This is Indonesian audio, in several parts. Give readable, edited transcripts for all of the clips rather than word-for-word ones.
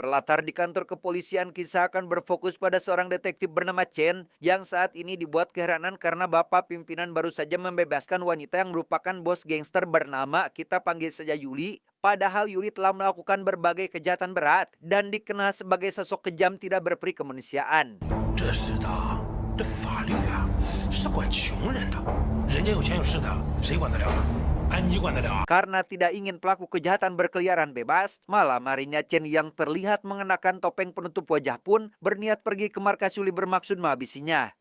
berlatar di kantor kepolisian, kisah akan berfokus pada seorang detektif bernama Chen yang saat ini dibuat keheranan karena bapak pimpinan baru saja membebaskan wanita yang merupakan bos gangster bernama, kita panggil saja Yuli. Padahal Yuli telah melakukan berbagai kejahatan berat dan dikenal sebagai sosok kejam tidak berperi kemanusiaan. 这世的这法律啊，是管穷人的，人家有钱有势的，谁管得了啊？你管得了啊？ Karena tidak ingin pelaku kejahatan berkeliaran bebas, malam harinya Chen yang terlihat mengenakan topeng penutup wajah pun berniat pergi ke markas Yuli bermaksud menghabisinya.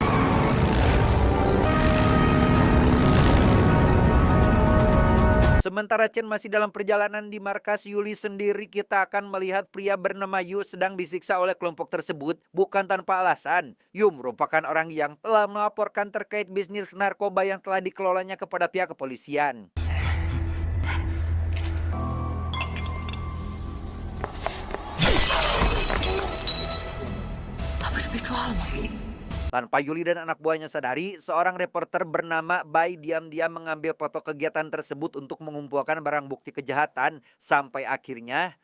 Sementara Chen masih dalam perjalanan di markas Yuli sendiri, kita akan melihat pria bernama Yu sedang disiksa oleh kelompok tersebut bukan tanpa alasan. Yu merupakan orang yang telah melaporkan terkait bisnis narkoba yang telah dikelolanya kepada pihak kepolisian. Tanpa Yuli dan anak buahnya sadari, seorang reporter bernama Bai diam-diam mengambil foto kegiatan tersebut untuk mengumpulkan barang bukti kejahatan. Sampai akhirnya...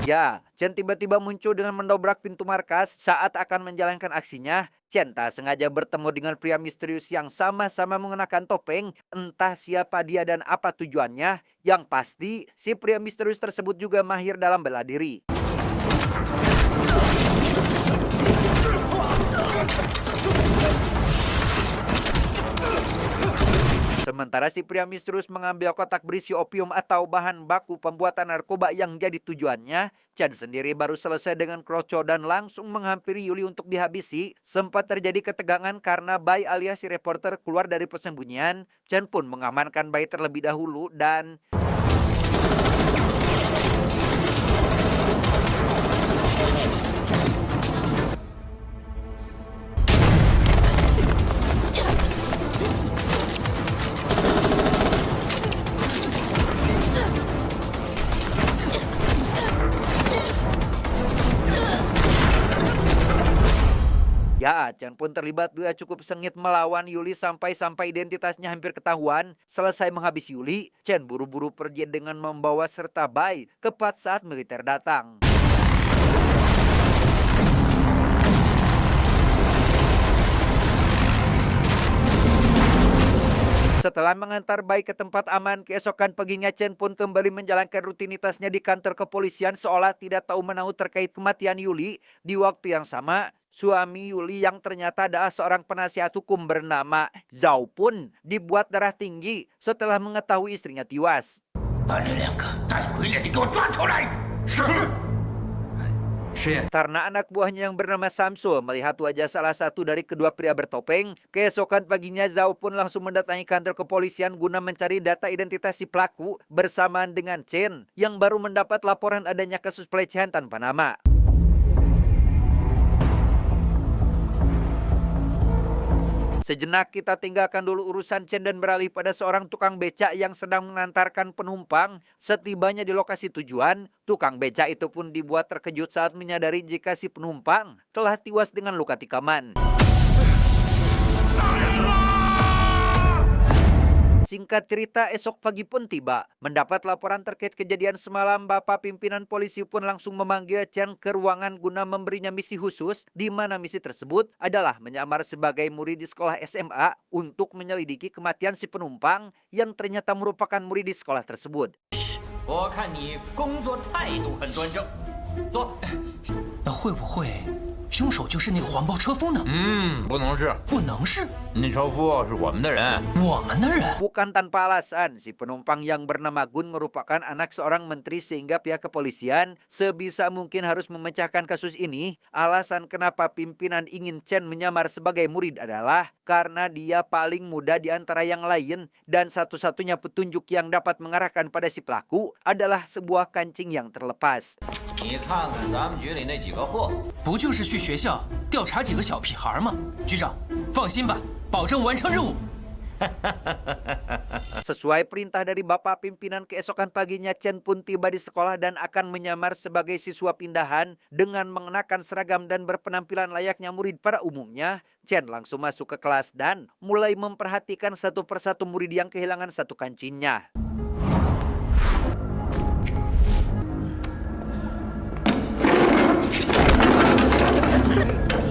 Ya, Chen tiba-tiba muncul dengan mendobrak pintu markas saat akan menjalankan aksinya. Chen tak sengaja bertemu dengan pria misterius yang sama-sama mengenakan topeng. Entah siapa dia dan apa tujuannya. Yang pasti, si pria misterius tersebut juga mahir dalam bela diri. Sementara si pria misterius mengambil kotak berisi opium atau bahan baku pembuatan narkoba yang jadi tujuannya, Chen sendiri baru selesai dengan kroco dan langsung menghampiri Yuli untuk dihabisi. Sempat terjadi ketegangan karena Bai alias si reporter keluar dari persembunyian. Chen pun mengamankan Bai terlebih dahulu dan... Ya, Chen pun terlibat dia cukup sengit melawan Yuli sampai identitasnya hampir ketahuan. Selesai menghabisi Yuli, Chen buru-buru pergi dengan membawa serta Bai tepat saat militer datang. Setelah mengantar Bai ke tempat aman, keesokan paginya Chen pun kembali menjalankan rutinitasnya di kantor kepolisian seolah tidak tahu menahu terkait kematian Yuli. Di waktu yang sama, suami Yuli yang ternyata adalah seorang penasihat hukum bernama Zhao pun dibuat darah tinggi setelah mengetahui istrinya tewas. Karena anak buahnya yang bernama Samsul melihat wajah salah satu dari kedua pria bertopeng, keesokan paginya Zhao pun langsung mendatangi kantor kepolisian guna mencari data identitas si pelaku bersamaan dengan Chen yang baru mendapat laporan adanya kasus pelecehan tanpa nama. Sejenak kita tinggalkan dulu urusan Chen dan beralih pada seorang tukang becak yang sedang mengantarkan penumpang. Setibanya di lokasi tujuan, tukang becak itu pun dibuat terkejut saat menyadari jika si penumpang telah tewas dengan luka tikaman. Singkat cerita, esok pagi pun tiba. Mendapat laporan terkait kejadian semalam, Bapak pimpinan polisi pun langsung memanggil Chen ke ruangan guna memberinya misi khusus, di mana misi tersebut adalah menyamar sebagai murid di sekolah SMA untuk menyelidiki kematian si penumpang yang ternyata merupakan murid di sekolah tersebut. 我看你工作态度很端正，坐。那会不会凶手就是那个黄包车夫呢？不能是，不能是那车夫是我们的人。我们的人。 Bukan tanpa alasan, si penumpang yang bernama Gun merupakan anak seorang menteri sehingga pihak kepolisian sebisa mungkin harus memecahkan kasus ini. Alasan kenapa pimpinan ingin Chen menyamar sebagai murid adalah karena dia paling muda di antara yang lain dan satu-satunya petunjuk yang dapat mengarahkan pada si pelaku adalah sebuah kancing yang terlepas. 你看看咱们局里那几个货，不就是去学校调查几个小屁孩吗？局长，放心吧，保证完成任务。Sesuai perintah dari Bapak pimpinan, keesokan paginya Chen pun tiba di sekolah dan akan menyamar sebagai siswa pindahan dengan mengenakan seragam dan berpenampilan layaknya murid pada umumnya. Chen langsung masuk ke kelas dan mulai memperhatikan satu persatu murid yang kehilangan satu kancingnya.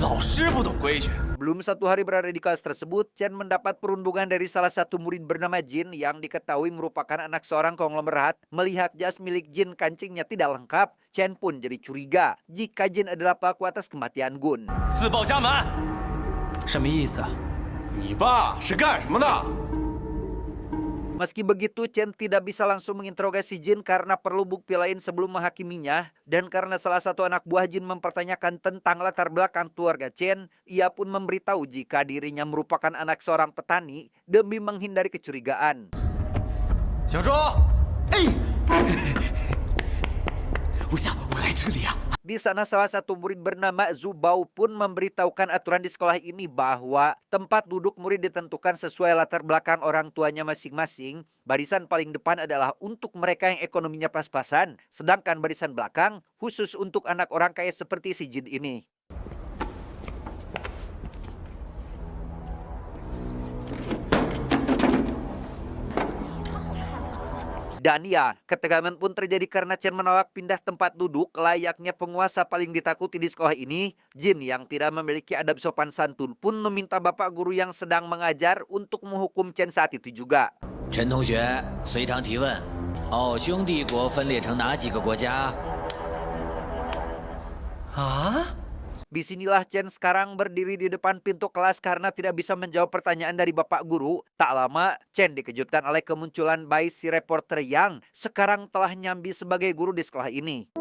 老师不懂规矩。 Belum satu hari berada di kelas tersebut, Chen mendapat perundungan dari salah satu murid bernama Jin yang diketahui merupakan anak seorang konglomerat. Melihat jas milik Jin kancingnya tidak lengkap, Chen pun jadi curiga jika Jin adalah pelaku atas kematian Gun. 自报家门，什么意思啊？ 你爸是干什么的？ Meski begitu, Chen tidak bisa langsung menginterogasi Jin karena perlu bukti lain sebelum menghakiminya. Dan karena salah satu anak buah Jin mempertanyakan tentang latar belakang keluarga Chen, ia pun memberitahu jika dirinya merupakan anak seorang petani demi menghindari kecurigaan. 小周，哎，我下午不来这里啊。 Di sana salah satu murid bernama Zhu Bao pun memberitahukan aturan di sekolah ini bahwa tempat duduk murid ditentukan sesuai latar belakang orang tuanya masing-masing. Barisan paling depan adalah untuk mereka yang ekonominya pas-pasan, sedangkan barisan belakang khusus untuk anak orang kaya seperti si Jin ini. Dan ya, ketegangan pun terjadi karena Chen menolak pindah tempat duduk layaknya penguasa paling ditakuti di sekolah ini. Jin yang tidak memiliki adab sopan santun pun meminta bapak guru yang sedang mengajar untuk menghukum Chen saat itu juga. 陈同学，随堂提问：奥匈帝国分裂成哪几个国家？ 啊？ Disinilah Chen sekarang berdiri di depan pintu kelas karena tidak bisa menjawab pertanyaan dari bapak guru. Tak lama, Chen dikejutkan oleh kemunculan Bai, si reporter yang sekarang telah nyambi sebagai guru di sekolah ini.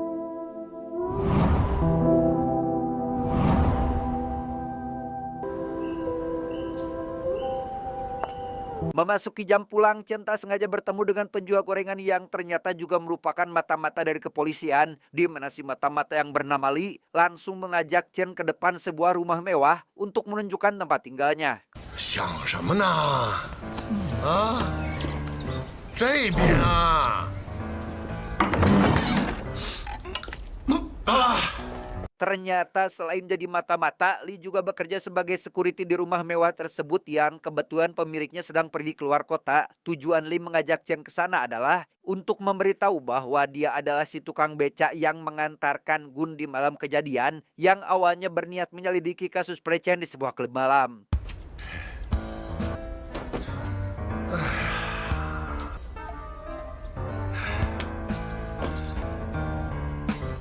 Memasuki jam pulang, Chen tak sengaja bertemu dengan penjual gorengan yang ternyata juga merupakan mata-mata dari kepolisian. Di mana si mata-mata yang bernama Li langsung mengajak Chen ke depan sebuah rumah mewah untuk menunjukkan tempat tinggalnya. 想什么呢？啊，这边啊！啊！ Ternyata selain jadi mata-mata, Li juga bekerja sebagai security di rumah mewah tersebut yang kebetulan pemiliknya sedang pergi keluar kota. Tujuan Li mengajak Chen ke sana adalah untuk memberitahu bahwa dia adalah si tukang becak yang mengantarkan Gun di malam kejadian yang awalnya berniat menyelidiki kasus pelecehan di sebuah klub malam.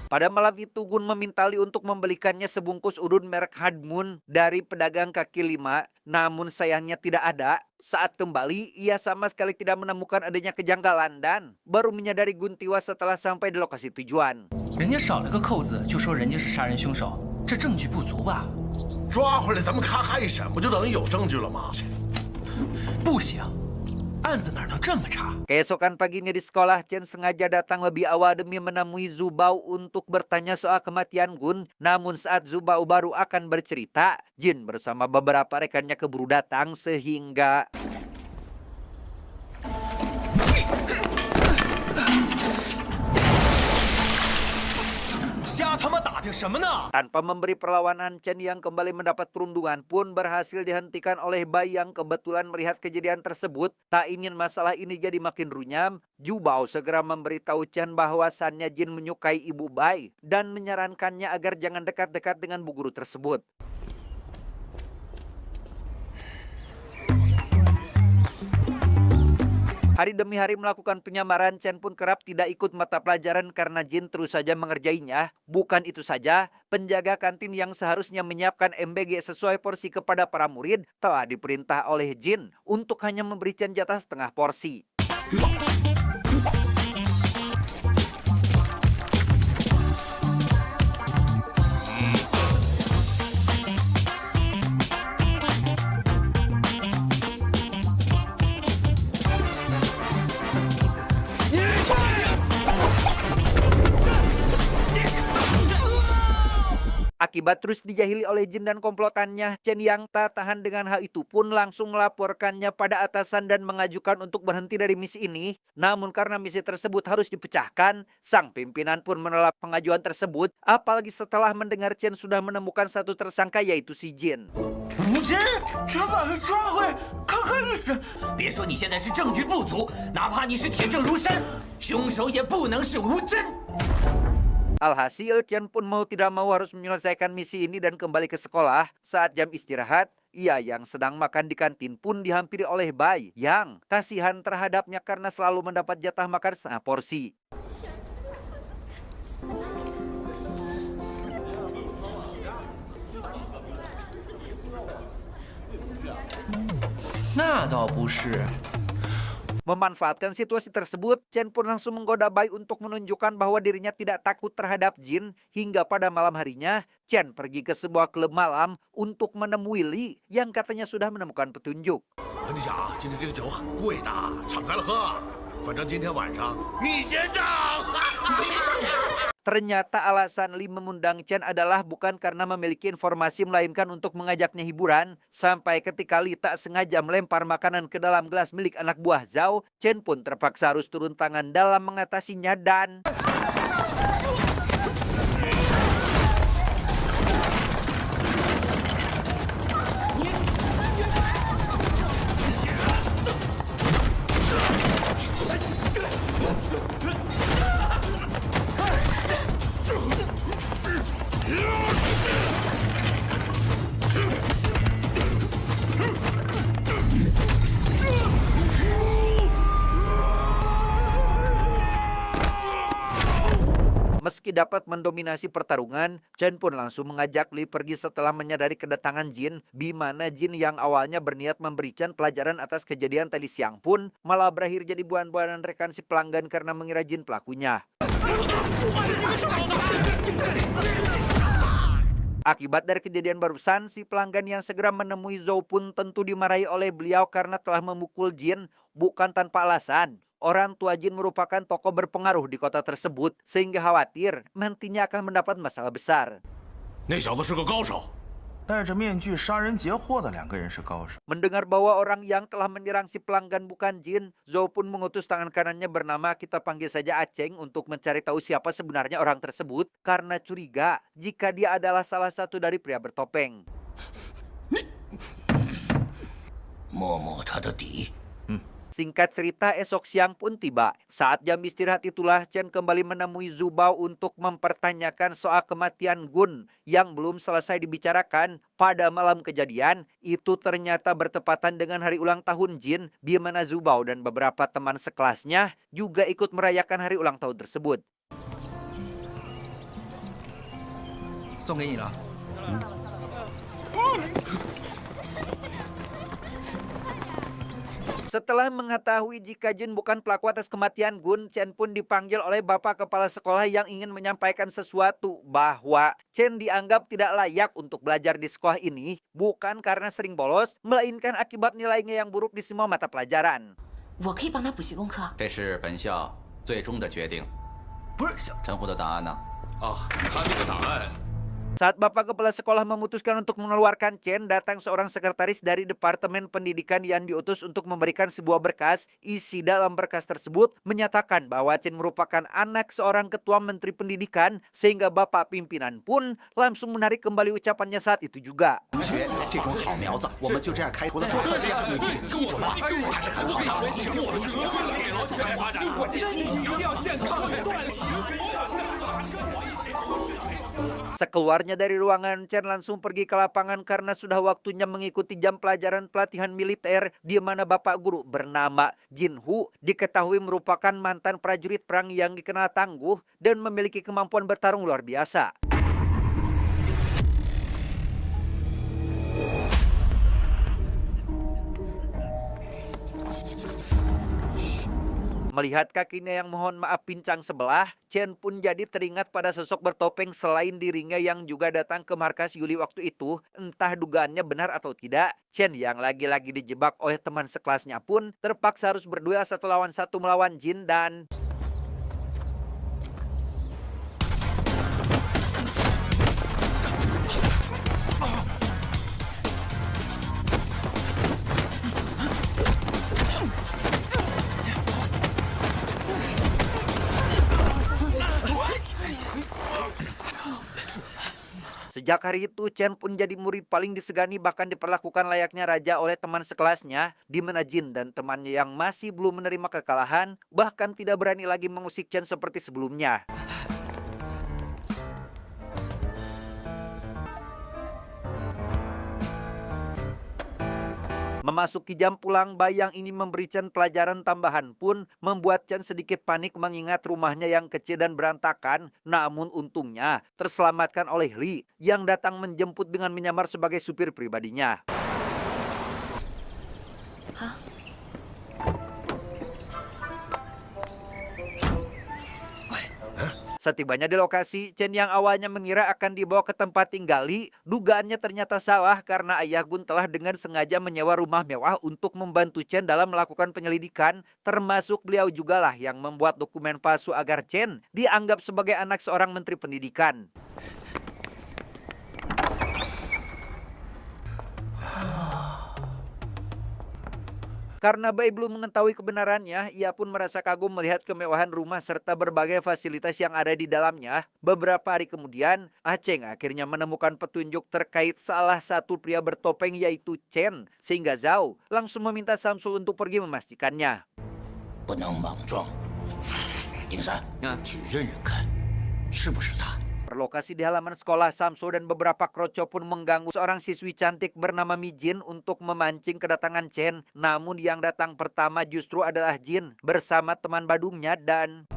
Pada malam itu Gun meminta Li untuk membelikannya sebungkus udun merek Hadmoon dari pedagang kaki lima. Namun sayangnya tidak ada. Saat kembali, ia sama sekali tidak menemukan adanya kejanggalan dan baru menyadari Gun tewas setelah sampai di lokasi tujuan. 人家少了个扣子，就说人家是杀人凶手，这证据不足吧？ 抓回来咱们咔咔一审，不就等于有证据了吗？ 不行，案子哪能这么差？ Keesokan paginya di sekolah, Chen sengaja datang lebih awal demi menemui Zhu Bao untuk bertanya soal kematian Gun. Namun saat Zhu Bao baru akan bercerita, Jin bersama beberapa rekannya keburu datang sehingga... Tanpa memberi perlawanan, Chen yang kembali mendapat perundungan pun berhasil dihentikan oleh Bai yang kebetulan melihat kejadian tersebut. Tak ingin masalah ini jadi makin runyam, Zhu Bao segera memberitahu Chen bahwasannya Jin menyukai ibu Bai dan menyarankannya agar jangan dekat-dekat dengan bu guru tersebut. Hari demi hari melakukan penyamaran, Chen pun kerap tidak ikut mata pelajaran karena Jin terus saja mengerjainya. Bukan itu saja, penjaga kantin yang seharusnya menyiapkan MBG sesuai porsi kepada para murid telah diperintah oleh Jin untuk hanya memberi Chen jatah setengah porsi. Akibat terus dijahili oleh jin dan komplotannya, Chen yang tak tahan dengan hal itu pun langsung melaporkannya pada atasan dan mengajukan untuk berhenti dari misi ini. Namun karena misi tersebut harus dipecahkan, sang pimpinan pun menolak pengajuan tersebut, apalagi setelah mendengar Chen sudah menemukan satu tersangka yaitu si Jin. 吴真，真把他抓回来，看看你是。别说你现在是证据不足，哪怕你是铁证如山，凶手也不能是吴真。 Alhasil, Chen pun mau tidak mau harus menyelesaikan misi ini dan kembali ke sekolah. Saat jam istirahat, ia yang sedang makan di kantin pun dihampiri oleh Bai yang kasihan terhadapnya karena selalu mendapat jatah makan setengah porsi. 那倒不是。 Memanfaatkan situasi tersebut, Chen pun langsung menggoda Bai untuk menunjukkan bahwa dirinya tidak takut terhadap jin. Hingga pada malam harinya, Chen pergi ke sebuah klub malam untuk menemui Li yang katanya sudah menemukan petunjuk. 你想，今天这个酒很贵的，敞开了喝。反正今天晚上你先涨。 Ternyata alasan Li mengundang Chen adalah bukan karena memiliki informasi melainkan untuk mengajaknya hiburan. Sampai ketika Li tak sengaja melempar makanan ke dalam gelas milik anak buah Zhao, Chen pun terpaksa harus turun tangan dalam mengatasinya dan... Meski dapat mendominasi pertarungan, Chen pun langsung mengajak Li pergi setelah menyadari kedatangan jin, di mana jin yang awalnya berniat memberi Chen pelajaran atas kejadian tadi siang pun malah berakhir jadi buan-buanan rekan si pelanggan karena mengira jin pelakunya. Akibat dari kejadian barusan, si pelanggan yang segera menemui Zhou pun tentu dimarahi oleh beliau karena telah memukul jin bukan tanpa alasan. Orang tua jin merupakan tokoh berpengaruh di kota tersebut, sehingga khawatir nantinya akan mendapat masalah besar. 那小子是个高手， 戴着面具杀人劫货的两个人是高手。 Mendengar bahwa orang yang telah menyerang si pelanggan bukan jin, Zhou pun mengutus tangan kanannya bernama kita panggil saja Aceng untuk mencari tahu siapa sebenarnya orang tersebut karena curiga jika dia adalah salah satu dari pria bertopeng. 摸摸他的底。 Singkat cerita, esok siang pun tiba. Saat jam istirahat itulah Chen kembali menemui Zhu Bao untuk mempertanyakan soal kematian Gun yang belum selesai dibicarakan. Pada malam kejadian, itu ternyata bertepatan dengan hari ulang tahun Jin, di mana Zhu Bao dan beberapa teman sekelasnya juga ikut merayakan hari ulang tahun tersebut. 送给你了。 Setelah mengetahui jika Jin bukan pelaku atas kematian Gun, Chen pun dipanggil oleh bapak kepala sekolah yang ingin menyampaikan sesuatu bahwa Chen dianggap tidak layak untuk belajar di sekolah ini bukan karena sering bolos, melainkan akibat nilainya yang buruk di semua mata pelajaran. 我可以帮他补习功课。这是本校最终的决定。不是，陈虎的档案呢？啊，他这个档案 Saat bapak kepala sekolah memutuskan untuk mengeluarkan Chen, datang seorang sekretaris dari Departemen Pendidikan yang diutus untuk memberikan sebuah berkas. Isi dalam berkas tersebut menyatakan bahwa Chen merupakan anak seorang ketua menteri pendidikan, sehingga bapak pimpinan pun langsung menarik kembali ucapannya saat itu juga. 这种好苗子，我们就这样开除了多可惜啊！你跟我们还是很好的。我真的一定要健康的断题。 Sekeluarnya dari ruangan, Chen langsung pergi ke lapangan karena sudah waktunya mengikuti jam pelajaran pelatihan militer, di mana bapak guru bernama Jin Hu diketahui merupakan mantan prajurit perang yang dikenal tangguh dan memiliki kemampuan bertarung luar biasa. Melihat kakinya yang mohon maaf pincang sebelah, Chen pun jadi teringat pada sosok bertopeng selain dirinya yang juga datang ke markas Yuli waktu itu. Entah dugaannya benar atau tidak, Chen yang lagi-lagi dijebak oleh teman sekelasnya pun terpaksa harus berduel 1 lawan 1 melawan Jin dan... Sejak hari itu, Chen pun jadi murid paling disegani bahkan diperlakukan layaknya raja oleh teman sekelasnya, di mana Jin dan temannya yang masih belum menerima kekalahan bahkan tidak berani lagi mengusik Chen seperti sebelumnya. Memasuki jam pulang, bayang ini memberi Chen pelajaran tambahan pun membuat Chen sedikit panik mengingat rumahnya yang kecil dan berantakan. Namun untungnya terselamatkan oleh Li yang datang menjemput dengan menyamar sebagai supir pribadinya. Hah? Setibanya di lokasi, Chen yang awalnya mengira akan dibawa ke tempat tinggal Li, dugaannya ternyata salah karena ayah Gun telah dengan sengaja menyewa rumah mewah untuk membantu Chen dalam melakukan penyelidikan, termasuk beliau jugalah yang membuat dokumen palsu agar Chen dianggap sebagai anak seorang menteri pendidikan. Karena Bai belum mengetahui kebenarannya, ia pun merasa kagum melihat kemewahan rumah serta berbagai fasilitas yang ada di dalamnya. Beberapa hari kemudian, Cheng akhirnya menemukan petunjuk terkait salah satu pria bertopeng yaitu Chen, sehingga Zhao langsung meminta Samsul untuk pergi memastikannya. Berlokasi di halaman sekolah, Samsul dan beberapa kroco pun mengganggu seorang siswi cantik bernama Mi Jin untuk memancing kedatangan Chen. Namun yang datang pertama justru adalah Jin bersama teman badungnya dan...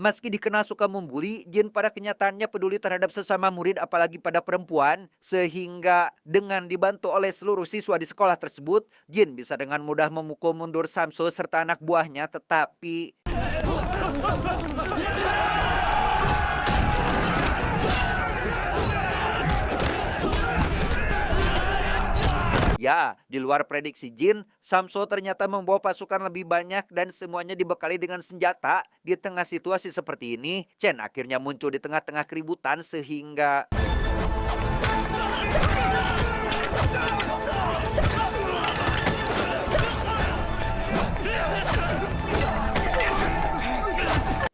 Meski dikenal suka membuli, Jin pada kenyataannya peduli terhadap sesama murid apalagi pada perempuan. Sehingga dengan dibantu oleh seluruh siswa di sekolah tersebut, Jin bisa dengan mudah memukul mundur Samsul serta anak buahnya. Tetapi... Ya, di luar prediksi Jin, Samsul ternyata membawa pasukan lebih banyak dan semuanya dibekali dengan senjata. Di tengah situasi seperti ini, Chen akhirnya muncul di tengah-tengah keributan sehingga...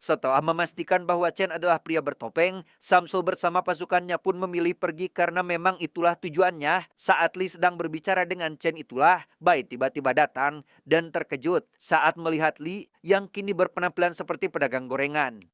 Setelah memastikan bahwa Chen adalah pria bertopeng, Samsul bersama pasukannya pun memilih pergi karena memang itulah tujuannya. Saat Li sedang berbicara dengan Chen itulah, Bai tiba-tiba datang dan terkejut saat melihat Li yang kini berpenampilan seperti pedagang gorengan.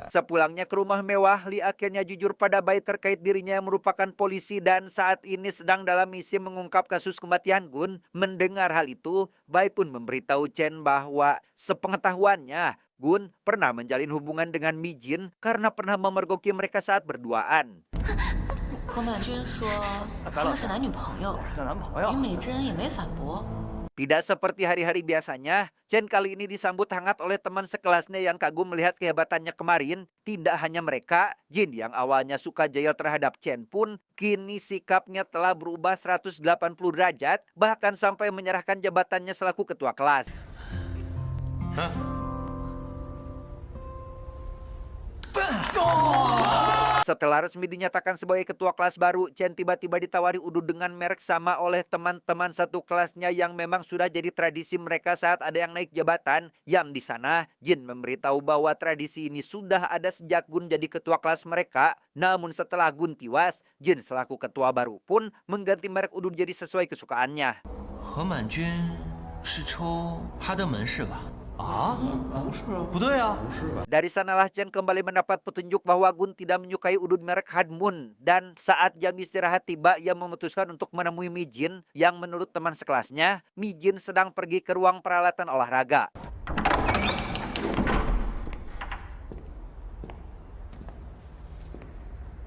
Sepulangnya ke rumah mewah, Li akhirnya jujur pada Bai terkait dirinya yang merupakan polisi dan saat ini sedang dalam misi mengungkap kasus kematian Gun. Mendengar hal itu, Bai pun memberitahu Chen bahwa sepengetahuannya Gun pernah menjalin hubungan dengan Mi Jin karena pernah memergoki mereka saat berduaan. Tidak seperti hari-hari biasanya, Chen kali ini disambut hangat oleh teman sekelasnya yang kagum melihat kehebatannya kemarin. Tidak hanya mereka, Jin yang awalnya suka jahil terhadap Chen pun kini sikapnya telah berubah 180 derajat, bahkan sampai menyerahkan jabatannya selaku ketua kelas. Setelah resmi dinyatakan sebagai ketua kelas baru, Chen tiba-tiba ditawari uduk dengan merek sama oleh teman-teman satu kelasnya yang memang sudah jadi tradisi mereka saat ada yang naik jabatan. Yang di sana, Jin memberitahu bahwa tradisi ini sudah ada sejak Gun jadi ketua kelas mereka. Namun setelah Gun tewas, Jin selaku ketua baru pun mengganti merek uduk jadi sesuai kesukaannya. He Manjun是抽他的门是吧? Dari sanalah Chen kembali mendapat petunjuk bahwa Gun tidak menyukai udun merek Hadmun. Dan saat jam istirahat tiba, ia memutuskan untuk menemui Mi Jin yang menurut teman sekelasnya, Mi Jin sedang pergi ke ruang peralatan olahraga.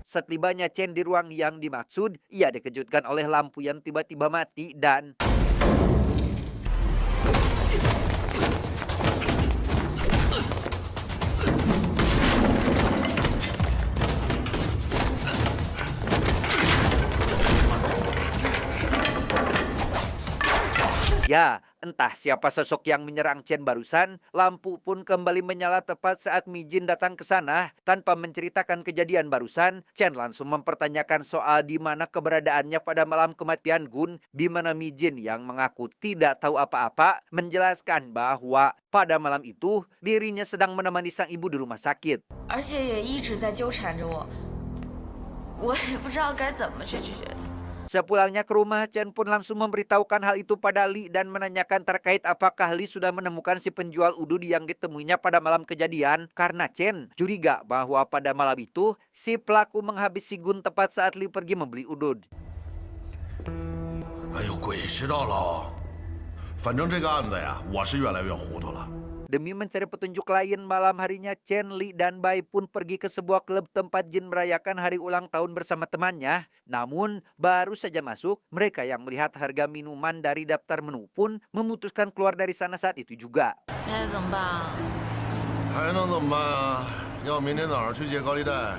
Setibanya Chen di ruang yang dimaksud, ia dikejutkan oleh lampu yang tiba-tiba mati dan... Ya, Entah siapa sosok yang menyerang Chen barusan, lampu pun kembali menyala tepat saat Mi Jin datang ke sana. Tanpa menceritakan kejadian barusan, Chen langsung mempertanyakan soal di mana keberadaannya pada malam kematian Gun, di mana Mi Jin yang mengaku tidak tahu apa-apa menjelaskan bahwa pada malam itu dirinya sedang menemani sang ibu di rumah sakit. 而且也一直在纠缠着我，我也不知道该怎么去拒绝他。 Sepulangnya ke rumah, Chen pun langsung memberitahukan hal itu pada Li dan menanyakan terkait apakah Li sudah menemukan si penjual udud yang ditemuinya pada malam kejadian. Karena Chen curiga bahwa pada malam itu si pelaku menghabisi Gun tepat saat Li pergi membeli udud. 哎呦，鬼知道喽。反正这个案子呀，我是越来越糊涂了。 Demi mencari petunjuk lain, malam harinya Chen, Li, dan Bai pun pergi ke sebuah klub tempat Jin merayakan hari ulang tahun bersama temannya. Namun, baru saja masuk, mereka yang melihat harga minuman dari daftar menu pun memutuskan keluar dari sana saat itu juga. 现在怎么办啊？还能怎么办啊？要明天早上去借高利贷，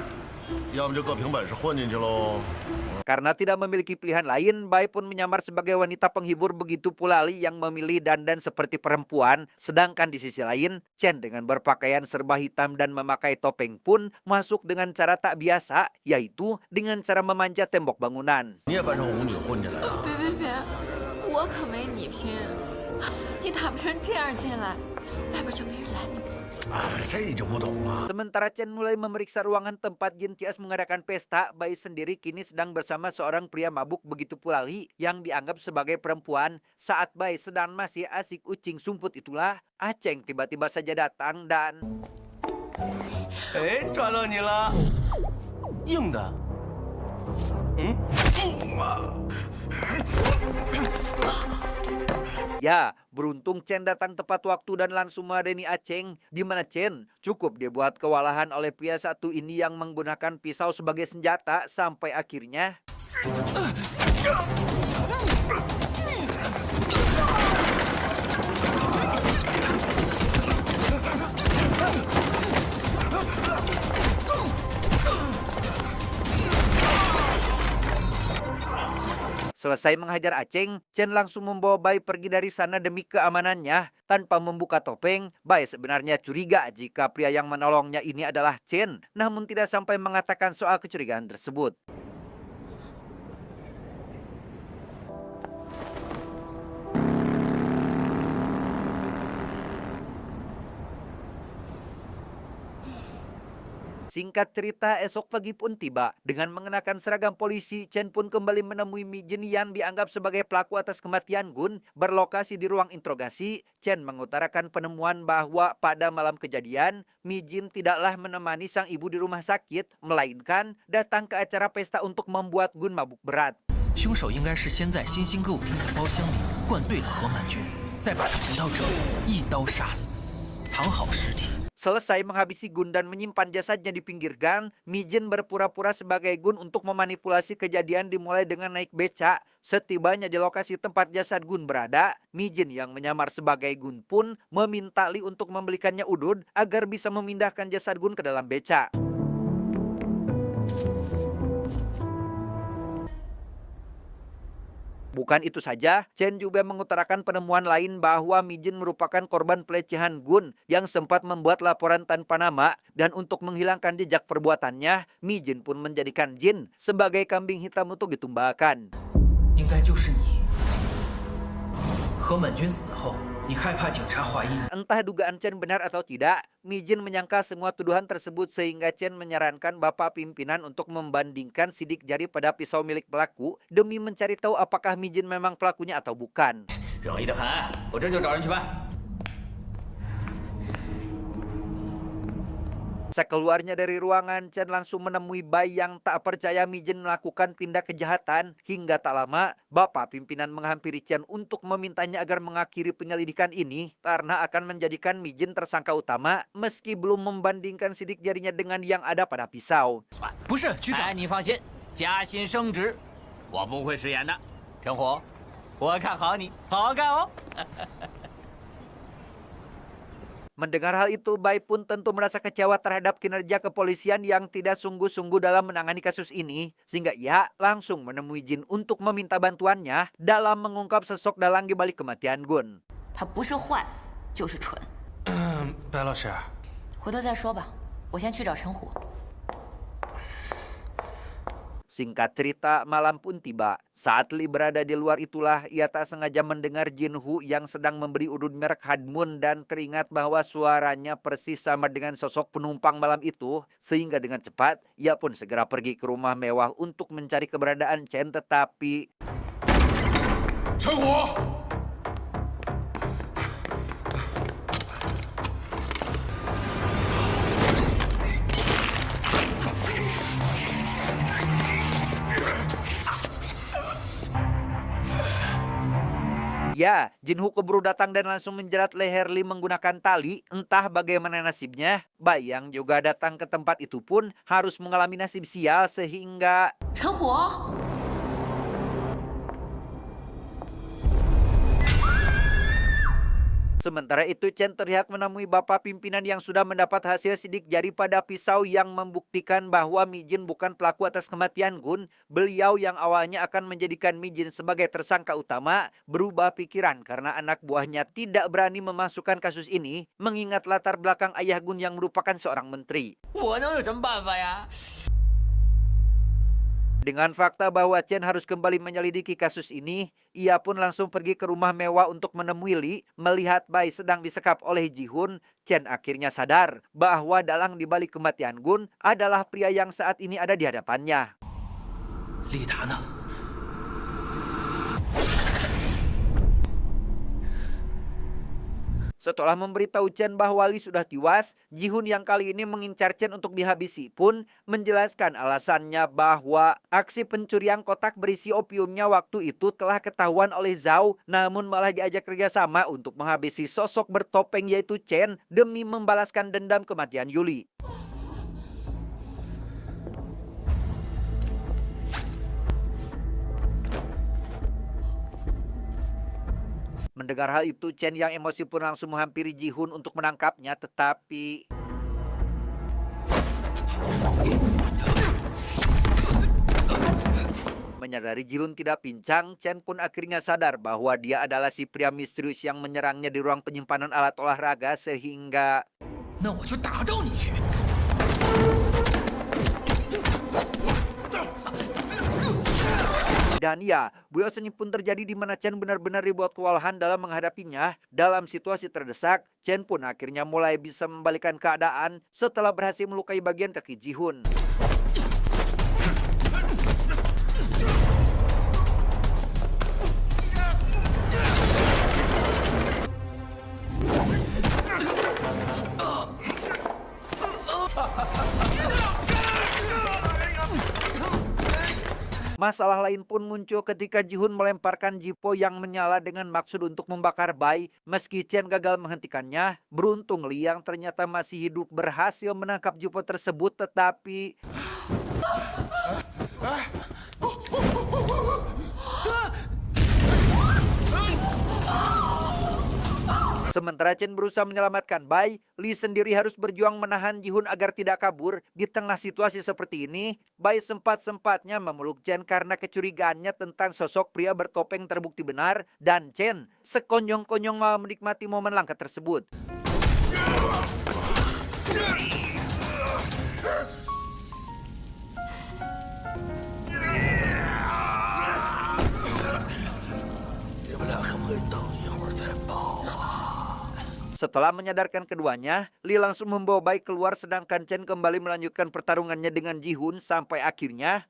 要么就各凭本事混进去喽。 Karena tidak memiliki pilihan lain, Bai pun menyamar sebagai wanita penghibur, begitu pula Li yang memilih dandan seperti perempuan. Sedangkan di sisi lain, Chen dengan berpakaian serba hitam dan memakai topeng pun masuk dengan cara tak biasa, yaitu dengan cara memanjat tembok bangunan. 你也扮成舞女混进来了？别，我可没你拼，你打不成这样进来，外边就没人拦你吗？ 哎，这就不懂了。 Sementara Chen mulai memeriksa ruangan tempat Jin Tias mengadakan pesta, Bai sendiri kini sedang bersama seorang pria mabuk, begitu pula Li yang dianggap sebagai perempuan. Saat Bai sedang masih asik ucing sumput itulah, Aceng tiba-tiba saja datang dan... 哎，抓到你了，硬的。 Ya, beruntung Chen datang tepat waktu dan langsung meladeni Aceng, di mana Chen cukup dibuat kewalahan oleh pria satu ini yang menggunakan pisau sebagai senjata sampai akhirnya... Selesai menghajar Aceng, Chen langsung membawa Bai pergi dari sana demi keamanannya. Tanpa membuka topeng, Bai sebenarnya curiga jika pria yang menolongnya ini adalah Chen, namun tidak sampai mengatakan soal kecurigaan tersebut. Singkat cerita, esok pagi pun tiba. Dengan mengenakan seragam polisi, Chen pun kembali menemui Mi Jin yang dianggap sebagai pelaku atas kematian Gun. Berlokasi di ruang interogasi, Chen mengutarakan penemuan bahwa pada malam kejadian, Mi Jin tidaklah menemani sang ibu di rumah sakit, melainkan datang ke acara pesta untuk membuat Gun mabuk berat. 凶手应该是先在新兴歌舞厅的包厢里灌醉了何满军，再把他引到这里，一刀杀死，藏好尸体。 Selesai menghabisi Gun dan menyimpan jasadnya di pinggir gang, Mi Jin berpura-pura sebagai Gun untuk memanipulasi kejadian dimulai dengan naik beca. Setibanya di lokasi tempat jasad Gun berada, Mi Jin yang menyamar sebagai Gun pun meminta Li untuk membelikannya udud agar bisa memindahkan jasad Gun ke dalam beca. Bukan itu saja, Chen juga mengutarakan penemuan lain bahwa Mi Jin merupakan korban pelecehan Gun yang sempat membuat laporan tanpa nama, dan untuk menghilangkan jejak perbuatannya, Mi Jin pun menjadikan Jin sebagai kambing hitam untuk ditumbalkan. 应该就是你。何满军死后，你害怕警察怀疑你。 Entah dugaan Chen benar atau tidak, Mi Jin menyangka semua tuduhan tersebut sehingga Chen menyarankan bapak pimpinan untuk membandingkan sidik jari pada pisau milik pelaku demi mencari tahu apakah Mi Jin memang pelakunya atau bukan. 容易得很，我这就找人去办。 Sekeluarnya dari ruangan, Chen langsung menemui Bai yang tak percaya Mi Jin melakukan tindak kejahatan. Hingga tak lama, bapak pimpinan menghampiri Chen untuk memintanya agar mengakhiri penyelidikan ini karena akan menjadikan Mi Jin tersangka utama meski belum membandingkan sidik jarinya dengan yang ada pada pisau. 不是局长，哎，你放心，加薪升职，我不会食言的。陈虎，我看好你，好好干哦。Mendengar hal itu, Bai pun tentu merasa kecewa terhadap kinerja kepolisian yang tidak sungguh-sungguh dalam menangani kasus ini, sehingga ia langsung menemui Jin untuk meminta bantuannya dalam mengungkap sosok dalang di balik kematian Gun. 他不是坏，就是蠢。白老师，回头再说吧，我先去找陈虎。 Singkat cerita, malam pun tiba. Saat Li berada di luar itulah ia tak sengaja mendengar Jin Hu yang sedang memberi udun merek Hadmun dan teringat bahwa suaranya persis sama dengan sosok penumpang malam itu. Sehingga dengan cepat, ia pun segera pergi ke rumah mewah untuk mencari keberadaan Chen, tetapi... 陈虎， Ya, Jin Hu keburu datang dan langsung menjerat leher Li menggunakan tali. Entah bagaimana nasibnya, Bai yang juga datang ke tempat itu pun harus mengalami nasib sial sehingga... 陈虎， Sementara itu Chen terlihat menemui bapak pimpinan yang sudah mendapat hasil sidik jari pada pisau yang membuktikan bahwa Mi Jin bukan pelaku atas kematian Gun. Beliau yang awalnya akan menjadikan Mi Jin sebagai tersangka utama berubah pikiran karena anak buahnya tidak berani memasukkan kasus ini mengingat latar belakang ayah Gun yang merupakan seorang menteri. 我能有什么办法呀？ Dengan fakta bahwa Chen harus kembali menyelidiki kasus ini, ia pun langsung pergi ke rumah mewah untuk menemui Li. Melihat Bai sedang disekap oleh Ji-hun, Chen akhirnya sadar bahwa dalang di balik kematian Gun adalah pria yang saat ini ada di hadapannya. 丽达呢？ Setelah memberitahu Chen bahwa Li sudah tewas, Ji-hun yang kali ini mengincar Chen untuk dihabisi pun menjelaskan alasannya bahwa aksi pencurian kotak berisi opiumnya waktu itu telah ketahuan oleh Zhao, namun malah diajak kerjasama untuk menghabisi sosok bertopeng yaitu Chen demi membalaskan dendam kematian Yuli. Mendengar hal itu, Chen yang emosi pun langsung menghampiri Ji-hun untuk menangkapnya, tetapi... Menyadari Ji-hun tidak pincang, Chen pun akhirnya sadar bahwa dia adalah si pria misterius yang menyerangnya di ruang penyimpanan alat olahraga sehingga... 那我就打到你去！ Dan ya, buaya seni pun terjadi di mana Chen benar-benar dibuat kewalahan dalam menghadapinya. Dalam situasi terdesak, Chen pun akhirnya mulai bisa membalikan keadaan setelah berhasil melukai bagian kaki Ji-hun. Masalah lain pun muncul ketika Ji-hun melemparkan Jipo yang menyala dengan maksud untuk membakar Bai. Meski Chen gagal menghentikannya, beruntung Li yang ternyata masih hidup berhasil menangkap Jipo tersebut, tetapi... Sementara Chen berusaha menyelamatkan Bai, Li sendiri harus berjuang menahan Ji-hun agar tidak kabur. Di tengah situasi seperti ini, Bai sempat-sempatnya memeluk Chen karena kecurigaannya tentang sosok pria bertopeng terbukti benar. Dan Chen sekonyong-konyong malah menikmati momen langka tersebut. Setelah menyadarkan keduanya, Li langsung membawa Bai keluar sedangkan Chen kembali melanjutkan pertarungannya dengan Ji-hun sampai akhirnya...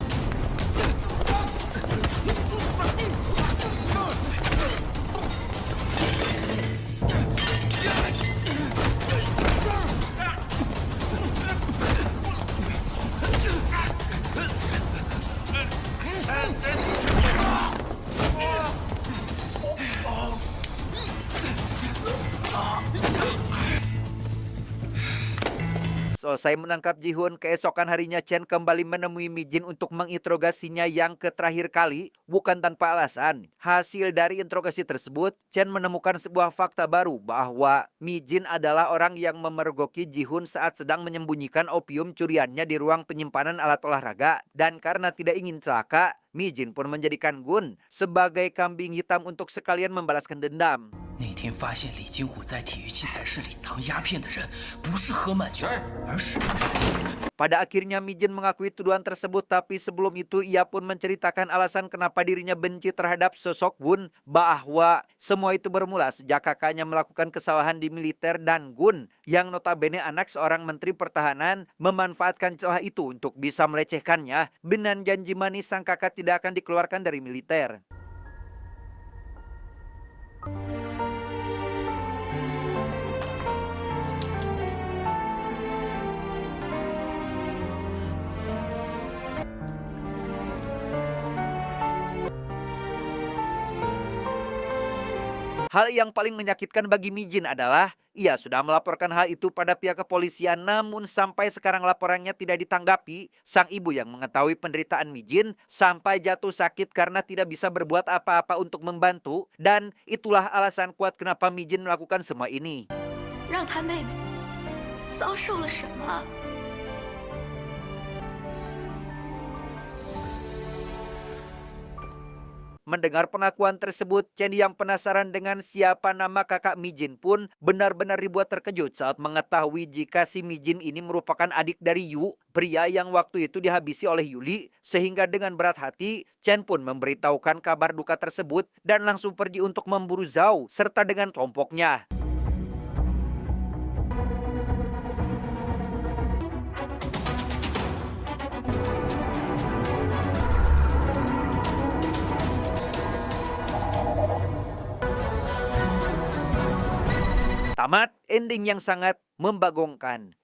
Selesai menangkap Ji-hun, keesokan harinya Chen kembali menemui Mi Jin untuk menginterogasinya yang terakhir kali, bukan tanpa alasan. Hasil dari interogasi tersebut, Chen menemukan sebuah fakta baru bahwa Mi Jin adalah orang yang memergoki Ji-hun saat sedang menyembunyikan opium curiannya di ruang penyimpanan alat olahraga. Dan karena tidak ingin celaka, Mi Jin pun menjadikan Gun sebagai kambing hitam untuk sekalian membalaskan dendam. 那天发现李金虎在体育器材室里藏鸦片的人，不是何满全，而是 Pada akhirnya Mi Jin mengakui tuduhan tersebut, tapi sebelum itu ia pun menceritakan alasan kenapa dirinya benci terhadap sosok Gun, bahwa semua itu bermula sejak kakaknya melakukan kesalahan di militer dan Gun, yang notabene anak seorang menteri pertahanan, memanfaatkan celah itu untuk bisa melecehkannya dengan janji manis sang kakak tidak akan dikeluarkan dari militer. Hal yang paling menyakitkan bagi Mi Jin adalah ia sudah melaporkan hal itu pada pihak kepolisian, namun sampai sekarang laporannya tidak ditanggapi. Sang ibu yang mengetahui penderitaan Mi Jin sampai jatuh sakit karena tidak bisa berbuat apa-apa untuk membantu, dan itulah alasan kuat kenapa Mi Jin melakukan semua ini. 让他妹妹遭受了什么？ Mendengar pengakuan tersebut, Chen yang penasaran dengan siapa nama kakak Mi Jin pun benar-benar dibuat terkejut saat mengetahui jika si Mi Jin ini merupakan adik dari Yu, pria yang waktu itu dihabisi oleh Yuli. Sehingga dengan berat hati, Chen pun memberitahukan kabar duka tersebut dan langsung pergi untuk memburu Zhao serta dengan kelompoknya. Tamat ending yang sangat membagongkan.